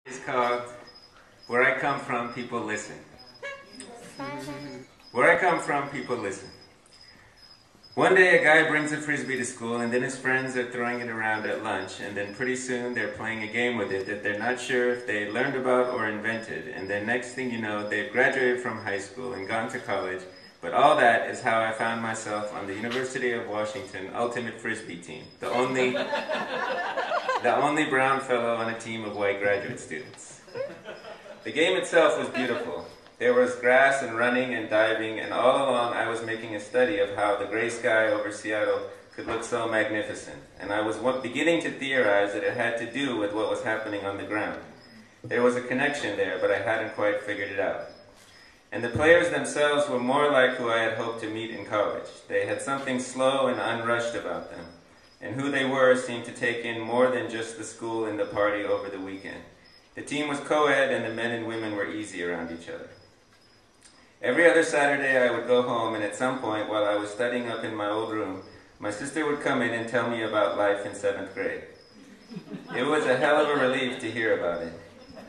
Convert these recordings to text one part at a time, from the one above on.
It's called Where I Come From, People Listen. Where I come from, people listen. One day a guy brings a frisbee to school, and then his friends are throwing it around at lunch, and then pretty soon they're playing a game with it that they're not sure if they learned about or invented, and then next thing you know, they've graduated from high school and gone to college, but all that is how I found myself on the University of Washington Ultimate Frisbee team, the only brown fellow on a team of white graduate students. The game itself was beautiful. There was grass and running and diving, and all along I was making a study of how the gray sky over Seattle could look so magnificent, and I was beginning to theorize that it had to do with what was happening on the ground. There was a connection there, but I hadn't quite figured it out. And the players themselves were more like who I had hoped to meet in college. They had something slow and unrushed about them, and who they were seemed to take in more than just the school and the party over the weekend. The team was co-ed, and the men and women were easy around each other. Every other Saturday I would go home, and at some point while I was studying up in my old room, my sister would come in and tell me about life in 7th grade. It was a hell of a relief to hear about it.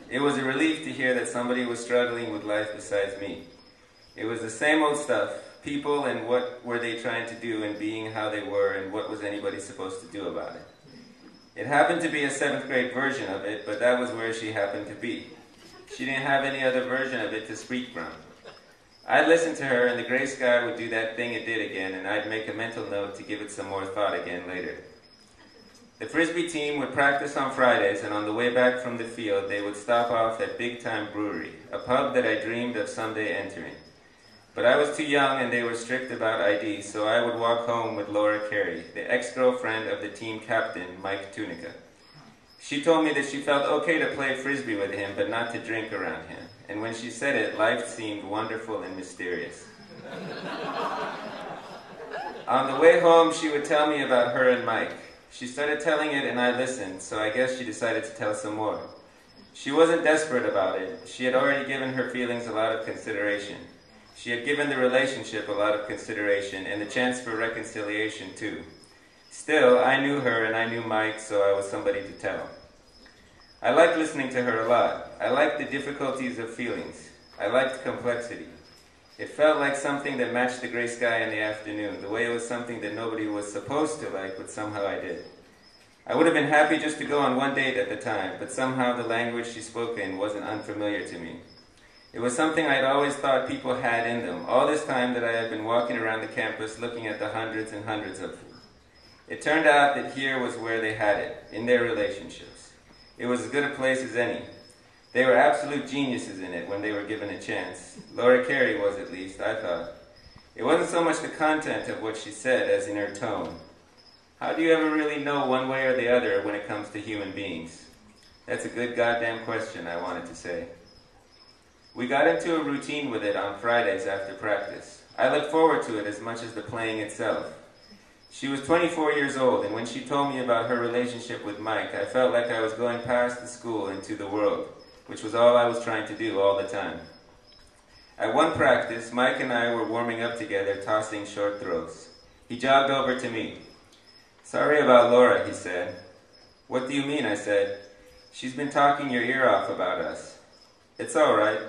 It was a relief to hear that somebody was struggling with life besides me. It was the same old stuff, people and what were they trying to do and being how they were and what was anybody supposed to do about it. It happened to be a 7th grade version of it, but that was where she happened to be. She didn't have any other version of it to speak from. I'd listen to her, and the gray sky would do that thing it did again, and I'd make a mental note to give it some more thought again later. The Frisbee team would practice on Fridays, and on the way back from the field, they would stop off at Big Time Brewery, a pub that I dreamed of someday entering. But I was too young, and they were strict about ID, so I would walk home with Laura Carey, the ex-girlfriend of the team captain, Mike Tunica. She told me that she felt okay to play Frisbee with him, but not to drink around him. And when she said it, life seemed wonderful and mysterious. On the way home, she would tell me about her and Mike. She started telling it, and I listened, so I guess she decided to tell some more. She wasn't desperate about it. She had already given her feelings a lot of consideration. She had given the relationship a lot of consideration, and the chance for reconciliation, too. Still, I knew her, and I knew Mike, so I was somebody to tell. I liked listening to her a lot. I liked the difficulties of feelings. I liked complexity. It felt like something that matched the gray sky in the afternoon, the way it was something that nobody was supposed to like, but somehow I did. I would have been happy just to go on one date at the time, but somehow the language she spoke in wasn't unfamiliar to me. It was something I'd always thought people had in them, all this time that I had been walking around the campus looking at the hundreds and hundreds of them. It turned out that here was where they had it, in their relationships. It was as good a place as any. They were absolute geniuses in it when they were given a chance. Laura Carey was, at least, I thought. It wasn't so much the content of what she said as in her tone. How do you ever really know one way or the other when it comes to human beings? That's a good goddamn question, I wanted to say. We got into a routine with it on Fridays after practice. I looked forward to it as much as the playing itself. She was 24 years old, and when she told me about her relationship with Mike, I felt like I was going past the school into the world, which was all I was trying to do all the time. At one practice, Mike and I were warming up together, tossing short throws. He jogged over to me. "Sorry about Laura," he said. "What do you mean?" I said. "She's been talking your ear off about us." "It's all right.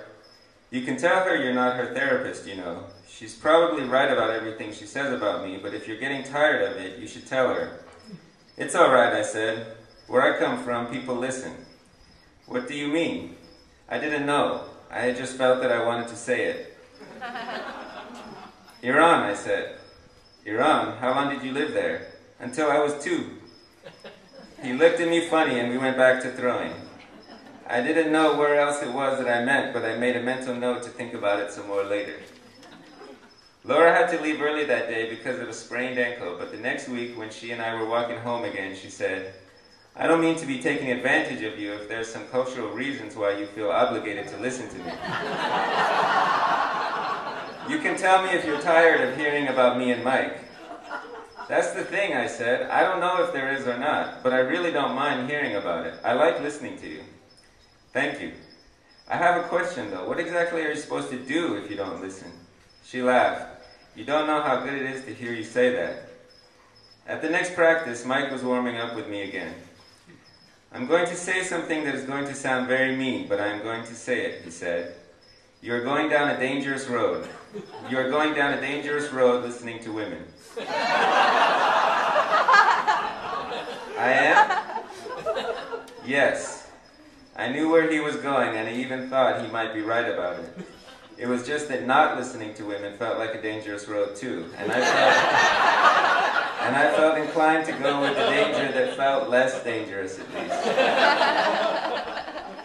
You can tell her you're not her therapist, you know. She's probably right about everything she says about me, but if you're getting tired of it, you should tell her." "It's all right," I said. "Where I come from, people listen." "What do you mean?" I didn't know. I had just felt that I wanted to say it. "Iran," I said. "Iran? How long did you live there?" "Until I was 2. He looked at me funny, and we went back to throwing. I didn't know where else it was that I meant, but I made a mental note to think about it some more later. Laura had to leave early that day because of a sprained ankle, but the next week when she and I were walking home again, she said, "I don't mean to be taking advantage of you if there's some cultural reasons why you feel obligated to listen to me. You can tell me if you're tired of hearing about me and Mike." "That's the thing," I said. "I don't know if there is or not, but I really don't mind hearing about it. I like listening to you." "Thank you. I have a question though. What exactly are you supposed to do if you don't listen?" She laughed. "You don't know how good it is to hear you say that." At the next practice, Mike was warming up with me again. I'm going to say something that is going to sound very mean, but I am going to say it, he said. You are going down a dangerous road. You are going down a dangerous road listening to women. I am? Yes. I knew where he was going, and I even thought he might be right about it. It was just that not listening to women felt like a dangerous road too, and I felt inclined to go with the danger that felt less dangerous at least.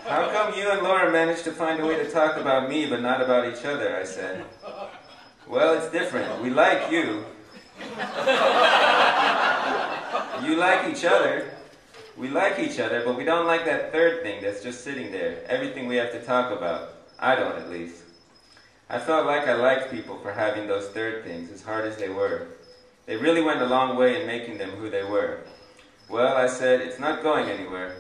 How come you and Laura managed to find a way to talk about me but not about each other, I said. Well, it's different. We like you. You like each other. We like each other, but we don't like that third thing that's just sitting there. Everything we have to talk about. I don't, at least. I felt like I liked people for having those third things, as hard as they were. They really went a long way in making them who they were. Well, I said, it's not going anywhere.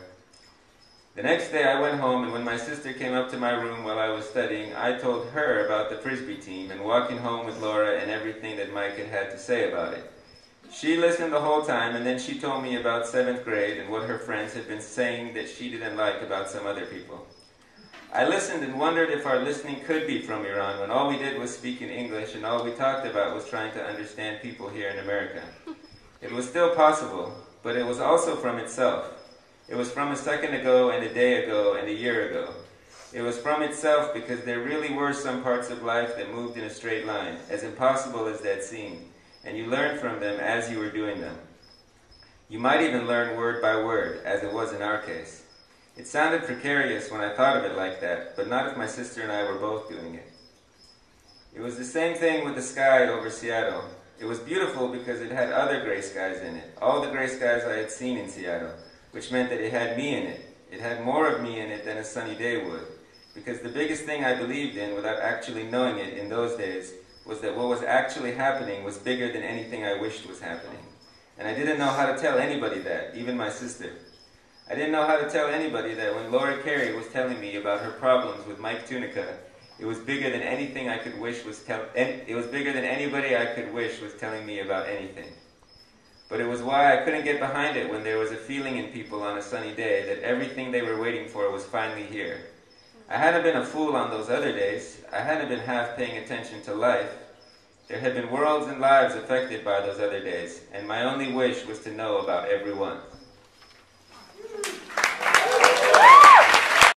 The next day I went home, and when my sister came up to my room while I was studying, I told her about the Frisbee team and walking home with Laura and everything that Mike had to say about it. She listened the whole time, and then she told me about 7th grade and what her friends had been saying that she didn't like about some other people. I listened and wondered if our listening could be from Iran when all we did was speak in English and all we talked about was trying to understand people here in America. It was still possible, but it was also from itself. It was from a second ago and a day ago and a year ago. It was from itself because there really were some parts of life that moved in a straight line, as impossible as that seemed, and you learned from them as you were doing them. You might even learn word by word, as it was in our case. It sounded precarious when I thought of it like that, but not if my sister and I were both doing it. It was the same thing with the sky over Seattle. It was beautiful because it had other gray skies in it, all the gray skies I had seen in Seattle, which meant that it had me in it. It had more of me in it than a sunny day would, because the biggest thing I believed in without actually knowing it in those days was that what was actually happening was bigger than anything I wished was happening. And I didn't know how to tell anybody that, even my sister. I didn't know how to tell anybody that when Laura Carey was telling me about her problems with Mike Tunica, it was bigger than anything I could wish was it was bigger than anybody I could wish was telling me about anything. But it was why I couldn't get behind it when there was a feeling in people on a sunny day that everything they were waiting for was finally here. I hadn't been a fool on those other days. I hadn't been half paying attention to life. There had been worlds and lives affected by those other days, and my only wish was to know about everyone.